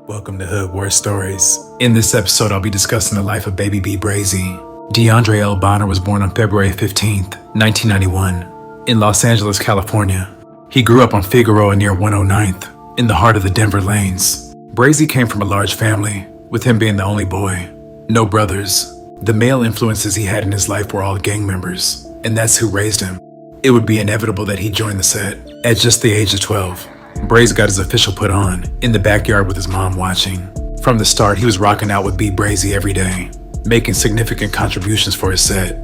Welcome to Hood War Stories. In this episode, I'll be discussing the life of baby B-Brazy. DeAndre L. Bonner was born on February 15, 1991, in Los Angeles, California. He grew up on Figueroa near 109th, in the heart of the Denver Lanes. Brazy came from a large family, with him being the only boy. No brothers. The male influences he had in his life were all gang members, and that's who raised him. It would be inevitable that he joined the set. At just the age of 12, Braze got his official put on, in the backyard with his mom watching. From the start, he was rocking out with B-Brazy every day, making significant contributions for his set.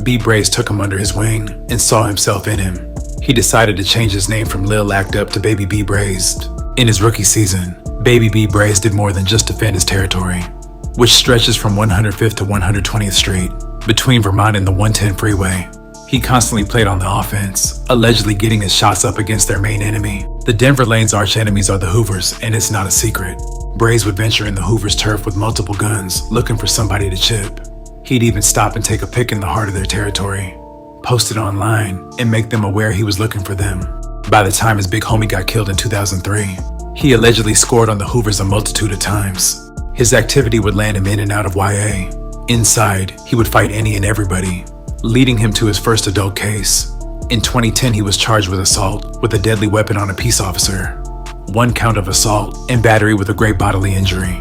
B-Braze took him under his wing and saw himself in him. He decided to change his name from Lil Act Up to Baby B-Braze. In his rookie season, Baby B-Braze did more than just defend his territory, which stretches from 105th to 120th Street, between Vermont and the 110 freeway. He constantly played on the offense, allegedly getting his shots up against their main enemy. The Denver Lane's arch enemies are the Hoovers, and it's not a secret. Braze would venture in the Hoovers' turf with multiple guns, looking for somebody to chip. He'd even stop and take a pic in the heart of their territory, post it online, and make them aware he was looking for them. By the time his big homie got killed in 2003, he allegedly scored on the Hoovers a multitude of times. His activity would land him in and out of YA. Inside, he would fight any and everybody, leading him to his first adult case. In 2010, he was charged with assault with a deadly weapon on a peace officer, 1 count of assault and battery with a great bodily injury,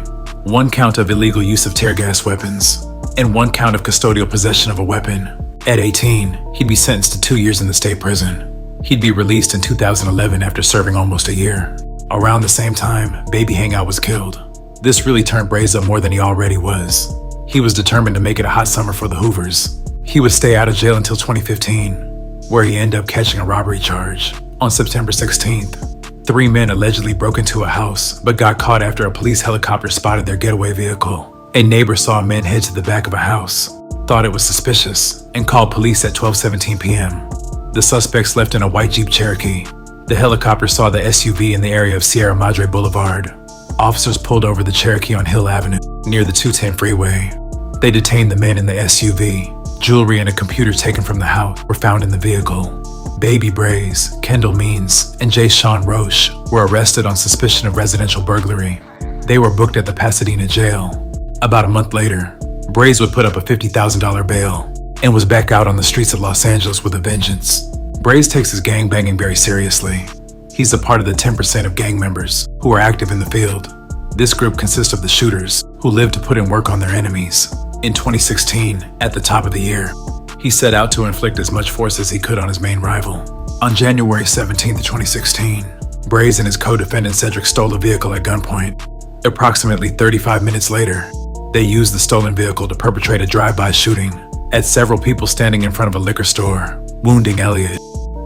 1 count of illegal use of tear gas weapons, and 1 count of custodial possession of a weapon. At 18, he'd be sentenced to 2 years in the state prison. He'd be released in 2011 after serving almost a year. Around the same time, Baby Hangout was killed. This really turned Braze up more than he already was. He was determined to make it a hot summer for the Hoovers. He would stay out of jail until 2015, where he ended up catching a robbery charge. On September 16th, 3 men allegedly broke into a house, but got caught after a police helicopter spotted their getaway vehicle. A neighbor saw a man head to the back of a house, thought it was suspicious, and called police at 12:17 p.m. The suspects left in a white Jeep Cherokee. The helicopter saw the SUV in the area of Sierra Madre Boulevard. Officers pulled over the Cherokee on Hill Avenue, near the 210 freeway. They detained the men in the SUV. Jewelry and a computer taken from the house were found in the vehicle. Baby Braze, Kendall Means, and Jay Sean Roche were arrested on suspicion of residential burglary. They were booked at the Pasadena jail. About a month later, Braze would put up a $50,000 bail and was back out on the streets of Los Angeles with a vengeance. Braze takes his gangbanging very seriously. He's a part of the 10% of gang members who are active in the field. This group consists of the shooters who live to put in work on their enemies. In 2016, at the top of the year, he set out to inflict as much force as he could on his main rival. On January 17, 2016, Braze and his co-defendant Cedric stole a vehicle at gunpoint. Approximately 35 minutes later, they used the stolen vehicle to perpetrate a drive-by shooting at several people standing in front of a liquor store, wounding Elliot.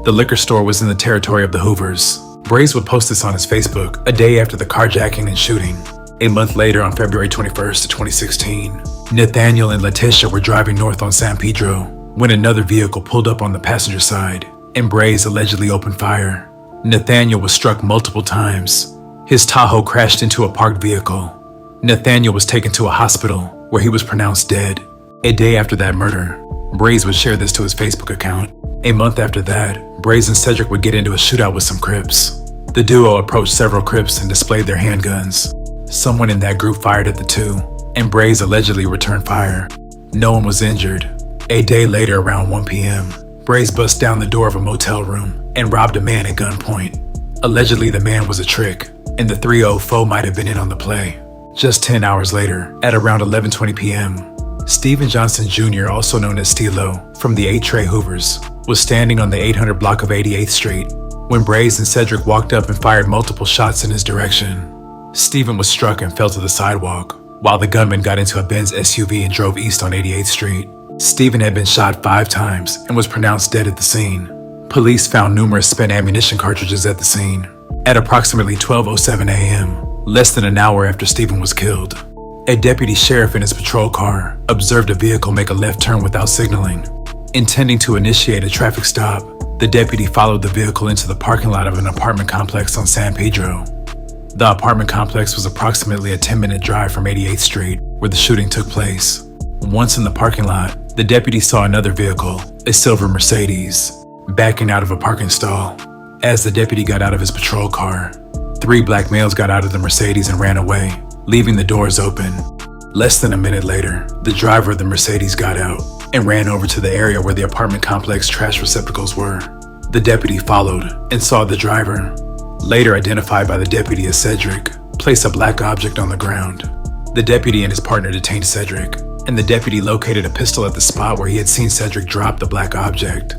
The liquor store was in the territory of the Hoovers. Braze would post this on his Facebook a day after the carjacking and shooting. A month later, on February 21st, 2016, Nathaniel and Letitia were driving north on San Pedro when another vehicle pulled up on the passenger side, and Braze allegedly opened fire. Nathaniel was struck multiple times. His Tahoe crashed into a parked vehicle. Nathaniel was taken to a hospital where he was pronounced dead. A day after that murder, Braze would share this to his Facebook account. A month after that, Braze and Cedric would get into a shootout with some Crips. The duo approached several Crips and displayed their handguns. Someone in that group fired at the two, and Braze allegedly returned fire. No one was injured. A day later, around 1 p.m., Braze bust down the door of a motel room and robbed a man at gunpoint. Allegedly, the man was a trick, and the 3-0 foe might have been in on the play. Just 10 hours later, at around 11:20 p.m., Stephen Johnson Jr., also known as Stilo, from the 8 Trey Hoovers, was standing on the 800 block of 88th Street when Braze and Cedric walked up and fired multiple shots in his direction. Stephen was struck and fell to the sidewalk, while the gunman got into a Benz SUV and drove east on 88th Street. Stephen had been shot 5 times and was pronounced dead at the scene. Police found numerous spent ammunition cartridges at the scene. At approximately 12:07 a.m., less than an hour after Stephen was killed, a deputy sheriff in his patrol car observed a vehicle make a left turn without signaling. Intending to initiate a traffic stop, the deputy followed the vehicle into the parking lot of an apartment complex on San Pedro. The apartment complex was approximately a 10-minute drive from 88th Street, where the shooting took place. Once in the parking lot, the deputy saw another vehicle, a silver Mercedes, backing out of a parking stall. As the deputy got out of his patrol car, 3 black males got out of the Mercedes and ran away, leaving the doors open. Less than a minute later, the driver of the Mercedes got out and ran over to the area where the apartment complex trash receptacles were. The deputy followed and saw the driver, later identified by the deputy as Cedric, place a black object on the ground. The deputy and his partner detained Cedric, and the deputy located a pistol at the spot where he had seen Cedric drop the black object.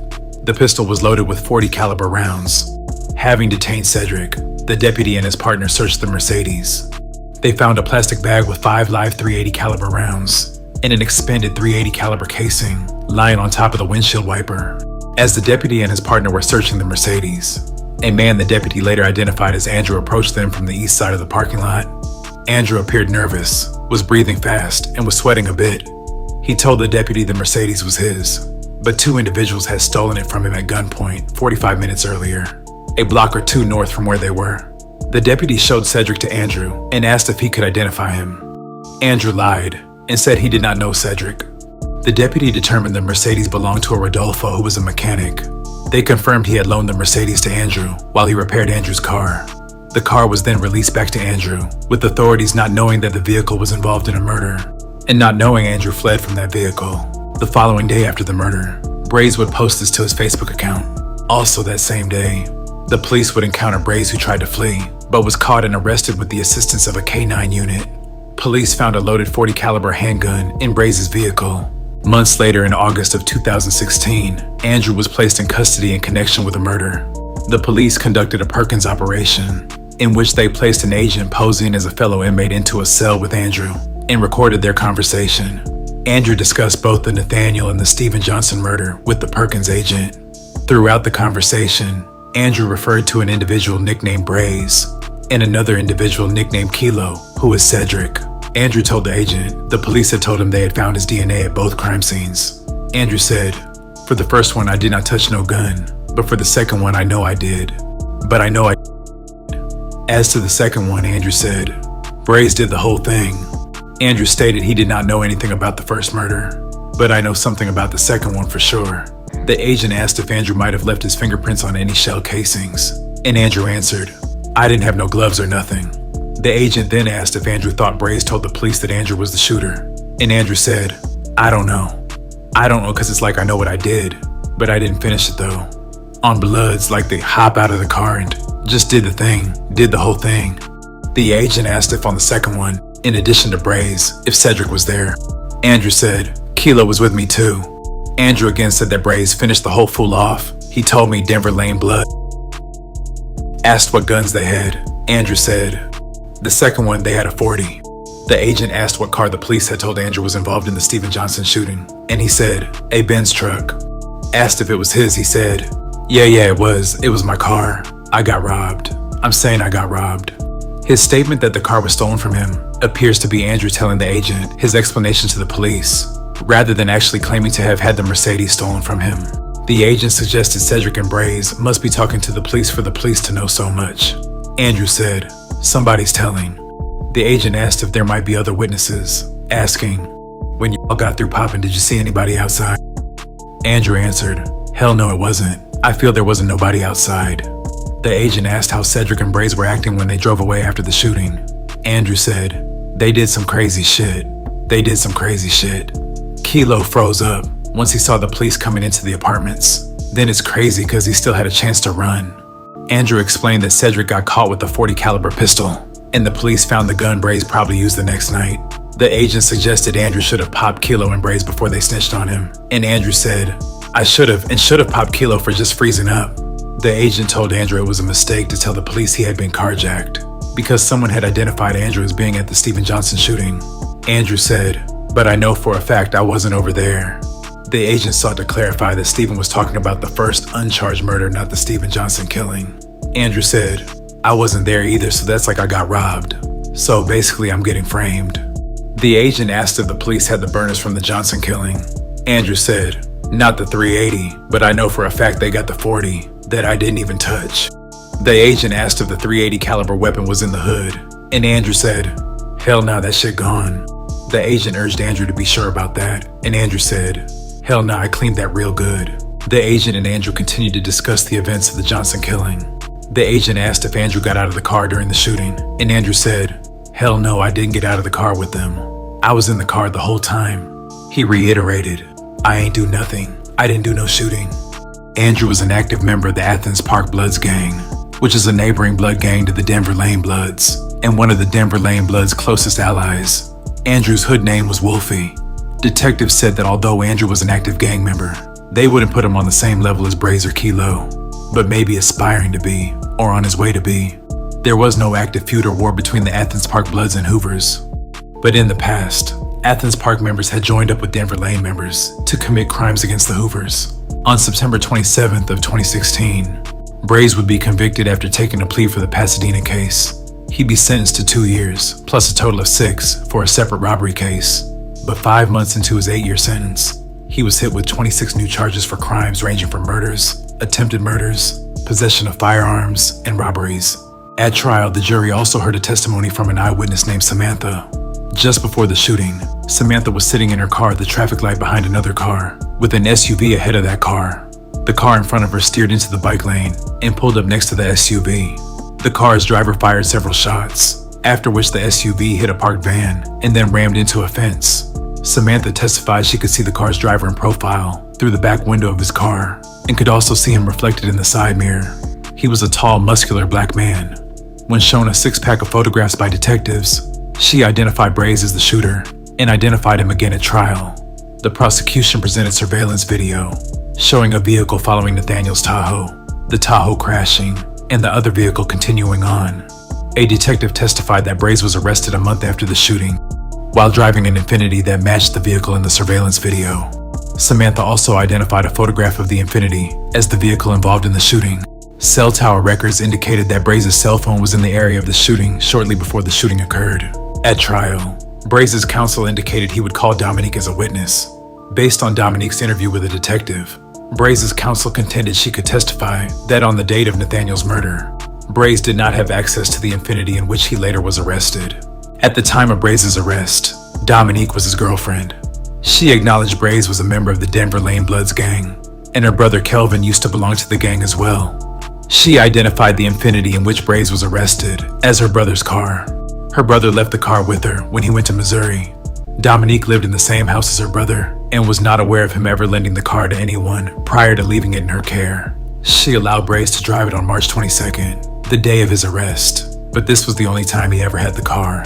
The pistol was loaded with .40 caliber rounds. Having detained Cedric, the deputy and his partner searched the Mercedes. They found a plastic bag with 5 live .380 caliber rounds and an expended .380 caliber casing lying on top of the windshield wiper. As the deputy and his partner were searching the Mercedes, a man the deputy later identified as Andrew approached them from the east side of the parking lot. Andrew appeared nervous, was breathing fast, and was sweating a bit. He told the deputy the Mercedes was his, but 2 individuals had stolen it from him at gunpoint 45 minutes earlier, a block or 2 north from where they were. The deputy showed Cedric to Andrew and asked if he could identify him. Andrew lied and said he did not know Cedric. The deputy determined the Mercedes belonged to a Rodolfo who was a mechanic. They confirmed he had loaned the Mercedes to Andrew while he repaired Andrew's car. The car was then released back to Andrew, with authorities not knowing that the vehicle was involved in a murder, and not knowing Andrew fled from that vehicle. The following day after the murder, Braze would post this to his Facebook account. Also that same day, the police would encounter Braze, who tried to flee, but was caught and arrested with the assistance of a K-9 unit. Police found a loaded .40 caliber handgun in Braze's vehicle. Months later, in August of 2016, Andrew was placed in custody in connection with a murder. The police conducted a Perkins operation, in which they placed an agent posing as a fellow inmate into a cell with Andrew and recorded their conversation. Andrew discussed both the Nathaniel and the Stephen Johnson murder with the Perkins agent. Throughout the conversation, Andrew referred to an individual nicknamed Braze and another individual nicknamed Kilo, who was Cedric. Andrew told the agent the police had told him they had found his DNA at both crime scenes. Andrew said, "For the first one, I did not touch no gun, but for the second one, I know I did. But I know I did." As to the second one, Andrew said, "Braze did the whole thing." Andrew stated he did not know anything about the first murder, "But I know something about the second one for sure." The agent asked if Andrew might have left his fingerprints on any shell casings, and Andrew answered, "I didn't have no gloves or nothing." The agent then asked if Andrew thought Braze told the police that Andrew was the shooter, and Andrew said, "I don't know. I don't know because it's like I know what I did, but I didn't finish it though. On Bloods, like they hop out of the car and just did the thing, did the whole thing." The agent asked if on the second one, in addition to Braze, if Cedric was there. Andrew said, "Kilo was with me too." Andrew again said that Braze finished the whole fool off. "He told me Denver Lane Blood." Asked what guns they had, Andrew said, the second one they had a .40. The agent asked what car the police had told Andrew was involved in the Stephen Johnson shooting, and he said, "A Benz truck." Asked if it was his, he said, Yeah, it was my car. I got robbed. I'm saying I got robbed." His statement that the car was stolen from him appears to be Andrew telling the agent his explanation to the police, rather than actually claiming to have had the Mercedes stolen from him. The agent suggested Cedric and Braze must be talking to the police for the police to know so much. Andrew said, "Somebody's telling." The agent asked if there might be other witnesses, asking, "When y'all got through popping, did you see anybody outside?" Andrew answered, "Hell no, it wasn't. I feel there wasn't nobody outside." The agent asked how Cedric and Braze were acting when they drove away after the shooting. Andrew said, "They did some crazy shit. They did some crazy shit." Kilo froze up once he saw the police coming into the apartments. Then it's crazy because he still had a chance to run. Andrew explained that Cedric got caught with a .40 caliber pistol, and the police found the gun Braze probably used the next night. The agent suggested Andrew should have popped Kilo and Braze before they snitched on him, and Andrew said, "I should have popped Kilo for just freezing up." The agent told Andrew it was a mistake to tell the police he had been carjacked, because someone had identified Andrew as being at the Stephen Johnson shooting. Andrew said, "But I know for a fact I wasn't over there." The agent sought to clarify that Stephen was talking about the first uncharged murder, not the Stephen Johnson killing. Andrew said, "I wasn't there either, so that's like I got robbed. So basically I'm getting framed." The agent asked if the police had the burners from the Johnson killing. Andrew said, "Not the .380, but I know for a fact they got the .40 that I didn't even touch." The agent asked if the .380 caliber weapon was in the hood, and Andrew said, "Hell nah, that shit gone." The agent urged Andrew to be sure about that, and Andrew said, "Hell nah, I cleaned that real good." The agent and Andrew continued to discuss the events of the Johnson killing. The agent asked if Andrew got out of the car during the shooting, and Andrew said, "Hell no, I didn't get out of the car with them. I was in the car the whole time." He reiterated, "I ain't do nothing. I didn't do no shooting." Andrew was an active member of the Athens Park Bloods gang, which is a neighboring blood gang to the Denver Lane Bloods, and one of the Denver Lane Bloods' closest allies. Andrew's hood name was Wolfie. Detectives said that although Andrew was an active gang member, they wouldn't put him on the same level as Braze or Kilo, but maybe aspiring to be, or on his way to be. There was no active feud or war between the Athens Park Bloods and Hoovers. But in the past, Athens Park members had joined up with Denver Lane members to commit crimes against the Hoovers. On September 27th of 2016, Braze would be convicted after taking a plea for the Pasadena case. He'd be sentenced to 2 years, plus a total of 6 for a separate robbery case. But 5 months into his 8-year sentence, he was hit with 26 new charges for crimes ranging from murders, attempted murders, possession of firearms, and robberies. At trial, the jury also heard a testimony from an eyewitness named Samantha. Just before the shooting, Samantha was sitting in her car at the traffic light behind another car, with an SUV ahead of that car. The car in front of her steered into the bike lane and pulled up next to the SUV. The car's driver fired several shots, after which the SUV hit a parked van and then rammed into a fence. Samantha testified she could see the car's driver in profile through the back window of his car and could also see him reflected in the side mirror. He was a tall, muscular black man. When shown a 6-pack of photographs by detectives, she identified Braze as the shooter and identified him again at trial. The prosecution presented surveillance video showing a vehicle following Nathaniel's Tahoe, the Tahoe crashing, and the other vehicle continuing on. A detective testified that Braze was arrested a month after the shooting while driving an Infiniti that matched the vehicle in the surveillance video. Samantha also identified a photograph of the Infiniti as the vehicle involved in the shooting. Cell tower records indicated that Braze's cell phone was in the area of the shooting shortly before the shooting occurred. At trial, Braze's counsel indicated he would call Dominique as a witness. Based on Dominique's interview with a detective, Braze's counsel contended she could testify that on the date of Nathaniel's murder, Braze did not have access to the Infiniti in which he later was arrested. At the time of Braze's arrest, Dominique was his girlfriend. She acknowledged Braze was a member of the Denver Lane Bloods gang, and her brother Kelvin used to belong to the gang as well. She identified the Infiniti in which Braze was arrested as her brother's car. Her brother left the car with her when he went to Missouri. Dominique lived in the same house as her brother and was not aware of him ever lending the car to anyone prior to leaving it in her care. She allowed Braze to drive it on March 22nd, the day of his arrest, but this was the only time he ever had the car.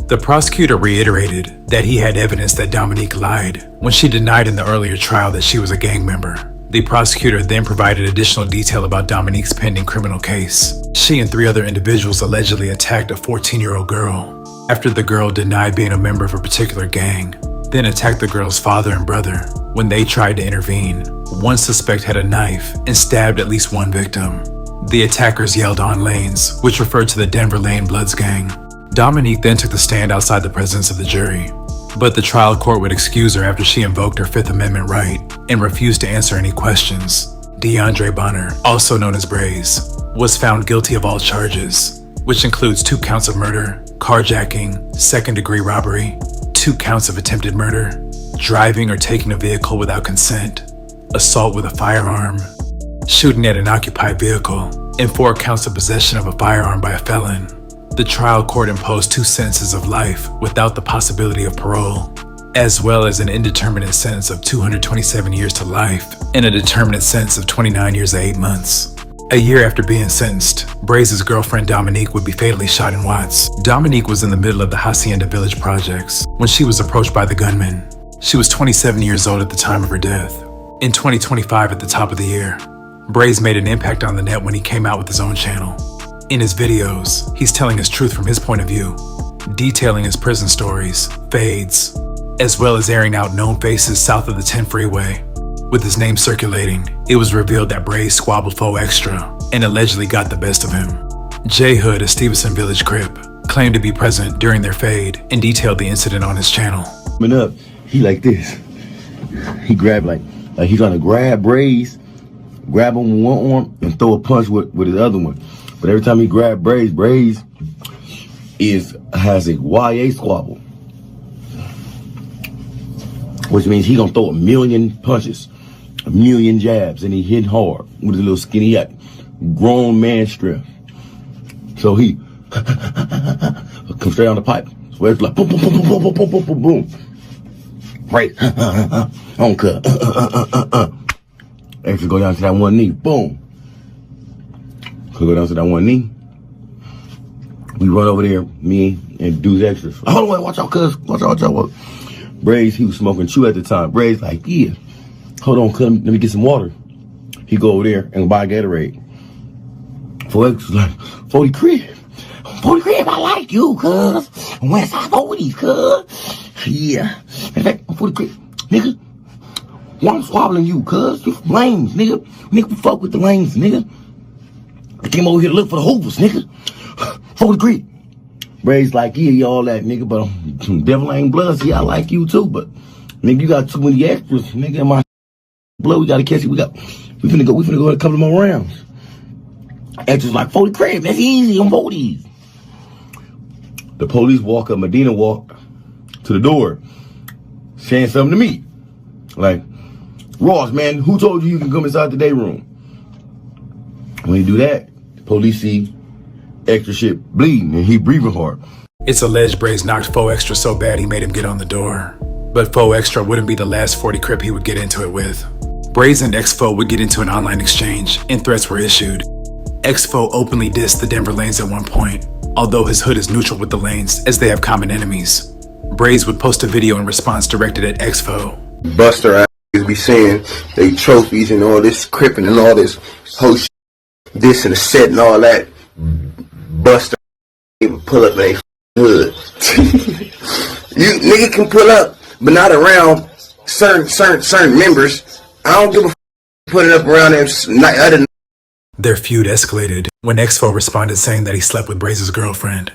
The prosecutor reiterated that he had evidence that Dominique lied when she denied in the earlier trial that she was a gang member. The prosecutor then provided additional detail about Dominique's pending criminal case. She and 3 other individuals allegedly attacked a 14-year-old girl after the girl denied being a member of a particular gang, then attacked the girl's father and brother when they tried to intervene. One suspect had a knife and stabbed at least one victim. The attackers yelled on lanes, which referred to the Denver Lane Bloods gang. Dominique then took the stand outside the presence of the jury, but the trial court would excuse her after she invoked her Fifth Amendment right and refused to answer any questions. DeAndre Bonner, also known as Braze, was found guilty of all charges, which includes 2 counts of murder, carjacking, second-degree robbery, 2 counts of attempted murder, driving or taking a vehicle without consent, assault with a firearm, shooting at an occupied vehicle, and 4 counts of possession of a firearm by a felon. The trial court imposed 2 sentences of life without the possibility of parole, as well as an indeterminate sentence of 227 years to life and a determinate sentence of 29 years and 8 months. A year after being sentenced, Braze's girlfriend Dominique would be fatally shot in Watts. Dominique was in the middle of the Hacienda Village projects when she was approached by the gunman. She was 27 years old at the time of her death. In 2025, at the top of the year, Braze made an impact on the net when he came out with his own channel. In his videos, he's telling his truth from his point of view, detailing his prison stories, fades, as well as airing out known faces south of the 10 freeway. With his name circulating, it was revealed that Braze squabbled Faux Extra and allegedly got the best of him. J Hood, a Stevenson Village Crip, claimed to be present during their fade and detailed the incident on his channel. Coming up, he like this. He grabbed like he's gonna grab Braze, grab him with one arm and throw a punch with his other one. But every time he grabbed Braze, Braze has a YA squabble, which means he gonna throw a million punches, a million jabs, and he hit hard with his little skinny grown man strength. So he comes straight on the pipe. So it's like boom, boom, boom, boom, boom, boom, boom, boom, boom. Right. On cut. Extra go down to that one knee. Boom. Go down to that one knee. We run over there, me and dudes extras. Hold on, watch out, cuz. Watch out. Braze, he was smoking chew at the time. Braze like, yeah. Hold on, cuz, let me get some water. He go over there and buy Gatorade. For extras like, 40 crib. 40 crib, I like you, cuz. West side 40s, cuz. Yeah. In fact, 40 crib. Nigga, why I'm swabbling you, cuz? You from lanes, nigga. Nigga, we fuck with the lanes, nigga. I came over here to look for the Hoovers, nigga. 40 Creek. Braze like, yeah, all that, nigga, but devil ain't blood. See, I like you too, but nigga, you got too many extras, nigga. In my blood, we gotta catch it. We finna go a couple more rounds. Extras like 40 Creek. That's easy on 40s. The police walk up. Medina walk to the door, saying something to me, like, Ross, man, who told you can come inside the day room? When you do that, the police see extra shit bleeding and he breathing hard. It's alleged Braze knocked Faux Extra so bad he made him get on the door. But Faux Extra wouldn't be the last 40 crip he would get into it with. Braze and X-Fo would get into an online exchange and threats were issued. X-Fo openly dissed the Denver lanes at one point, although his hood is neutral with the lanes as they have common enemies. Braze would post a video in response directed at X-Fo. Buster ass be saying they trophies and all this cripping and all this whole shit, this and the set and all that. Buster even pull up in a hood. You nigga can pull up, but not around certain members. I don't give a putting up around them other. Their feud escalated when X-Fo responded saying that he slept with Braze's girlfriend.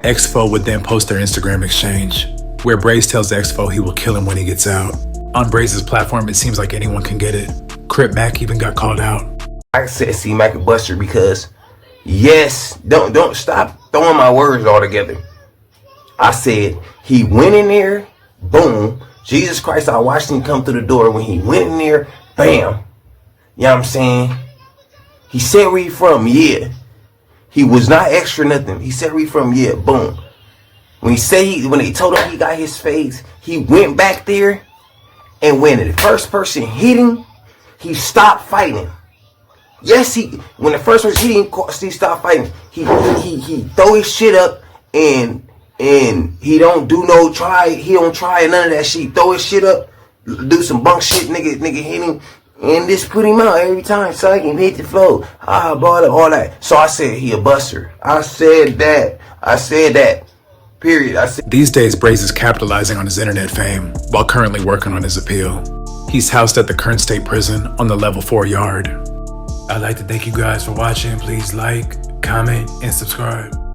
X-Fo would then post their Instagram exchange, where Braze tells X-Fo he will kill him when he gets out. On Braze's platform, it seems like anyone can get it. Crip Mac even got called out. I said see Mac and Buster because, yes, don't stop throwing my words all together. I said he went in there, boom, Jesus Christ, I watched him come through the door. When he went in there, bam. You know what I'm saying? He said where he from, yeah. He was not extra nothing. He said where he from, yeah, boom. When they told him he got his face, he went back there, and when the first person hit him, he stopped fighting. Yes, when the first person hit him, he stopped fighting. He throw his shit up and he don't do no try. He don't try none of that shit. He throw his shit up, do some bunk shit, nigga hit him. And this put him out every time, so he can hit the floor. All that. So I said he a buster. I said that. Period. I said. These days, Braze is capitalizing on his internet fame while currently working on his appeal. He's housed at the Kern State Prison on the level 4 yard. I'd like to thank you guys for watching. Please like, comment, and subscribe.